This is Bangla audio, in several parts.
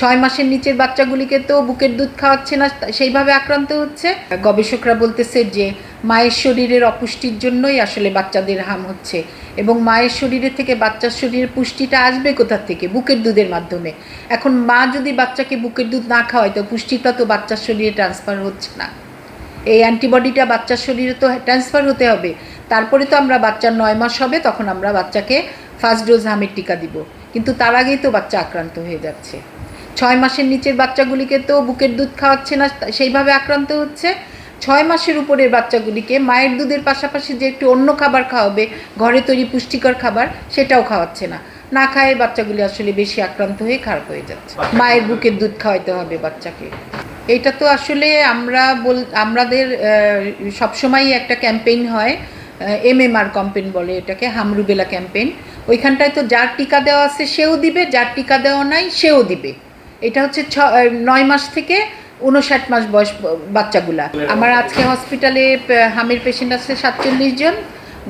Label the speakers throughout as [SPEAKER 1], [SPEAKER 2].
[SPEAKER 1] 6 মাসের নিচের বাচ্চাগুলিকে তো বুকের দুধ খাওয়াচ্ছে না, সেইভাবে আক্রান্ত হচ্ছে। গবেষকরা বলতেছে যে মায়ের শরীরের অপুষ্টির জন্যই আসলে বাচ্চাদের হাম হচ্ছে, এবং মায়ের শরীরে থেকে বাচ্চার শরীরে পুষ্টিটা আসবে কোথা থেকে? বুকের দুধের মাধ্যমে। এখন মা যদি বাচ্চাকে বুকের দুধ না খাওয়ায় তো পুষ্টিটা তো বাচ্চার শরীরে ট্রান্সফার হচ্ছে না। এই অ্যান্টিবডিটা বাচ্চার শরীরে তো ট্রান্সফার হতে হবে, তারপরে তো আমরা বাচ্চার 9 মাস হবে তখন আমরা বাচ্চাকে ফার্স্ট ডোজ হামের টিকা দিব, কিন্তু তার আগেই তো বাচ্চা আক্রান্ত হয়ে যাচ্ছে। 6 মাসের নিচের বাচ্চাগুলিকে তো বুকের দুধ খাওয়াচ্ছে না, সেইভাবে আক্রান্ত হচ্ছে। 6 মাসের উপরের বাচ্চাগুলিকে মায়ের দুধের পাশাপাশি যে একটু অন্য খাবার খাওয়াবে, ঘরে তৈরি পুষ্টিকর খাবার, সেটাও খাওয়াচ্ছে না। না খায় বাচ্চাগুলি আসলে বেশি আক্রান্ত হয়ে খারাপ হয়ে যাচ্ছে। মায়ের বুকের দুধ খাওয়াইতে হবে বাচ্চাকে। এটা তো আসলে আমাদের সবসময়ই একটা ক্যাম্পেইন হয়, MMR ক্যাম্পেইন বলে এটাকে, হামরুবেলা ক্যাম্পেইন। ওইখানটায় তো যার টিকা দেওয়া আছে সেও দিবে, যার টিকা দেওয়া নাই সেও দিবে। এটা হচ্ছে 9 মাস থেকে 59 মাস বয়স বাচ্চাগুলা। আমার আজকে হসপিটালে হামের পেশেন্ট আছে 47 জন।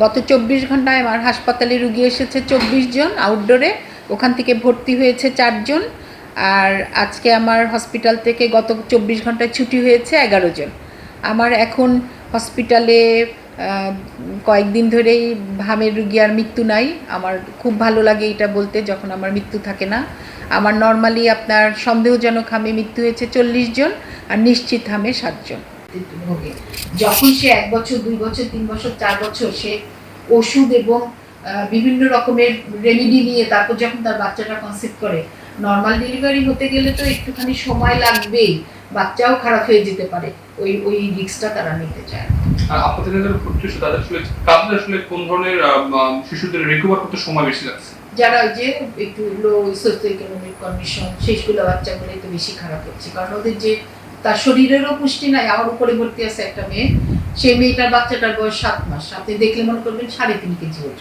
[SPEAKER 1] গত 24 ঘন্টায় আমার হাসপাতালে রুগী এসেছে 24 জন আউটডোরে, ওখান থেকে ভর্তি হয়েছে 4 জন। আর আজকে আমার হসপিটাল থেকে গত 24 ঘন্টায় ছুটি হয়েছে 11 জন। আমার এখন হসপিটালে কয়েকদিন ধরেই হামের রুগী আর মৃত্যু নাই। আমার খুব ভালো লাগে এটা বলতে, যখন আমার মৃত্যু থাকে না। আমার নর্মালি আপনার সন্দেহজনক হামে মৃত্যু হয়েছে 40 জন, আর নিশ্চিত হামে 7 জন। যখন সে 1 বছর 2 বছর 3 বছর 4 বছর সে ওষুধ এবং বিভিন্ন রকমের রেমেডি নিয়ে তারপর যখন তার বাচ্চাটা কনসিভ করে, নর্মাল ডেলিভারি হতে গেলে তো একটুখানি সময় লাগবেই, বাচ্চাও খারাপ হয়ে যেতে পারে, ওই রিস্কটা তারা নিতে চায়।
[SPEAKER 2] আর আপনাদের যারা ভর্তি হচ্ছে তাদের আসলে কোন ধরনের শিশুদের রিকভার করতে সময় বেশি লাগছে?
[SPEAKER 1] যারা ওই যে একটু লো সোশিও ইকোনমিক কন্ডিশন, সেইগুলো বাচ্চাগুলোই তো বেশি খারাপ হচ্ছে, কারণ ওদের যে তার শরীরেরও পুষ্টি নাই। আমার উপরে ভর্তি আছে একটা মেয়ে, সেই মেয়েটার বাচ্চাটার বয়স 7 মাস, আপনি দেখলে মনে করবেন 3.5 কেজি ওজন।